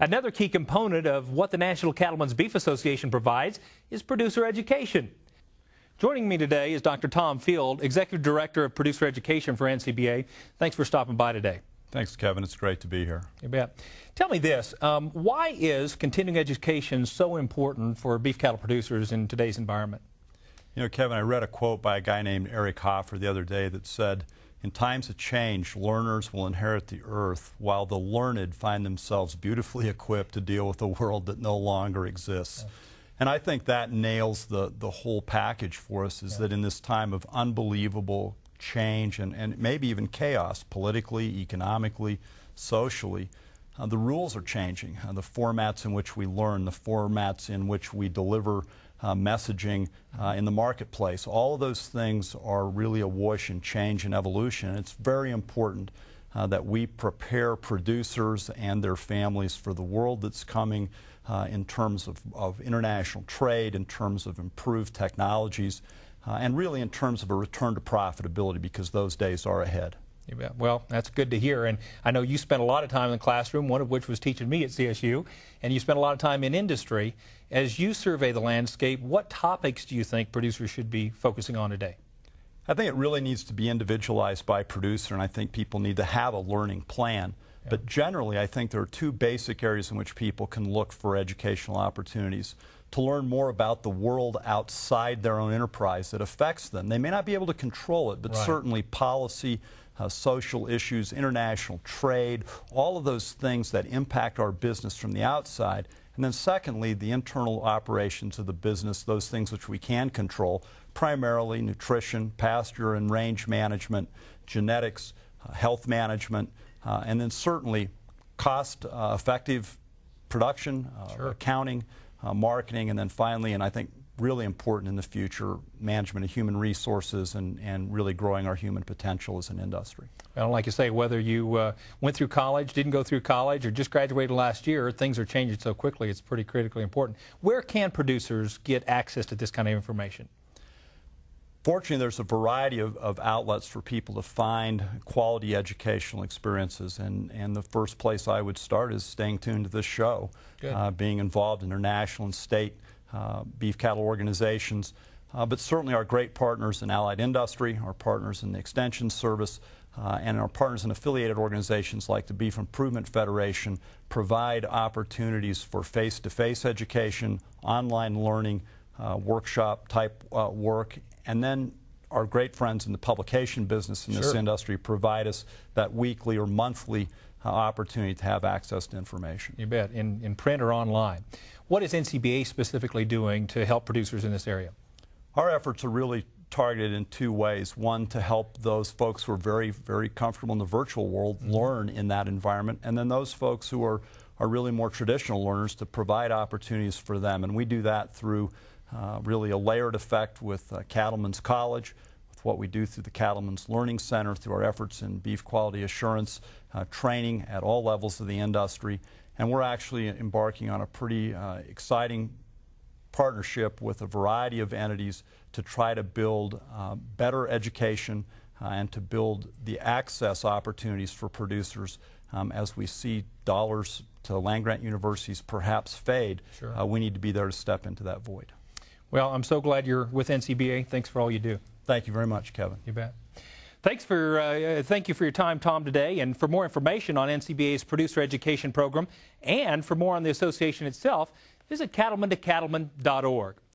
Another key component of what the National Cattlemen's Beef Association provides is producer education. Joining me today is Dr. Tom Field, Executive Director of Producer Education for NCBA. Thanks for stopping by today. Thanks, Kevin. It's great to be here. You bet. Tell me this, why is continuing education so important for beef cattle producers in today's environment? You know, Kevin, I read a quote by a guy named Eric Hoffer the other day that said, "In times of change, learners will inherit the earth, while the learned find themselves beautifully equipped to deal with a world that no longer exists." Yeah. And I think that nails the whole package for us, is that in this time of unbelievable change and maybe even chaos, politically, economically, socially, the rules are changing. The formats in which we learn, the formats in which we deliver messaging in the marketplace, all of those things are really awash in change and evolution. And it's very important that we prepare producers and their families for the world that's coming in terms of international trade, in terms of improved technologies, and really in terms of a return to profitability, because those days are ahead. You bet. Well, that's good to hear. And I know you spent a lot of time in the classroom, one of which was teaching me at CSU, and you spent a lot of time in industry. As you survey the landscape, what topics do you think producers should be focusing on today? I think it really needs to be individualized by producer, and I think people need to have a learning plan. Yeah. But generally, I think there are two basic areas in which people can look for educational opportunities: to learn more about the world outside their own enterprise that affects them. They may not be able to control it, but certainly policy, social issues, international trade, all of those things that impact our business from the outside. And then secondly, the internal operations of the business, those things which we can control, primarily nutrition, pasture and range management, genetics, health management, and then certainly cost-effective production, accounting, marketing, and then finally, and I think really important in the future, management of human resources and really growing our human potential as an industry. Well, like you say, whether you went through college, didn't go through college, or just graduated last year, things are changing so quickly, it's pretty critically important. Where can producers get access to this kind of information? Fortunately, there's a variety of outlets for people to find quality educational experiences, and the first place I would start is staying tuned to this show, being involved in international and state beef cattle organizations, but certainly our great partners in allied industry, our partners in the Extension Service, and our partners in affiliated organizations like the Beef Improvement Federation provide opportunities for face-to-face education, online learning, workshop type work, and then our great friends in the publication business in this industry provide us that weekly or monthly opportunity to have access to information. You bet, in print or online. What is NCBA specifically doing to help producers in this area? Our efforts are really targeted in two ways. One, to help those folks who are very, very comfortable in the virtual world learn in that environment, and then those folks who are really more traditional learners, to provide opportunities for them. And we do that through really a layered effect with Cattlemen's College, with what we do through the Cattlemen's Learning Center, through our efforts in beef quality assurance, training at all levels of the industry. And we're actually embarking on a pretty exciting partnership with a variety of entities to try to build better education and to build the access opportunities for producers as we see dollars to land-grant universities perhaps fade. We need to be there to step into that void. Well, I'm so glad you're with NCBA. Thanks for all you do. Thank you very much, Kevin. You bet. Thank you for your time, Tom, today. And for more information on NCBA's producer education program and for more on the association itself, visit cattleman2cattleman.org.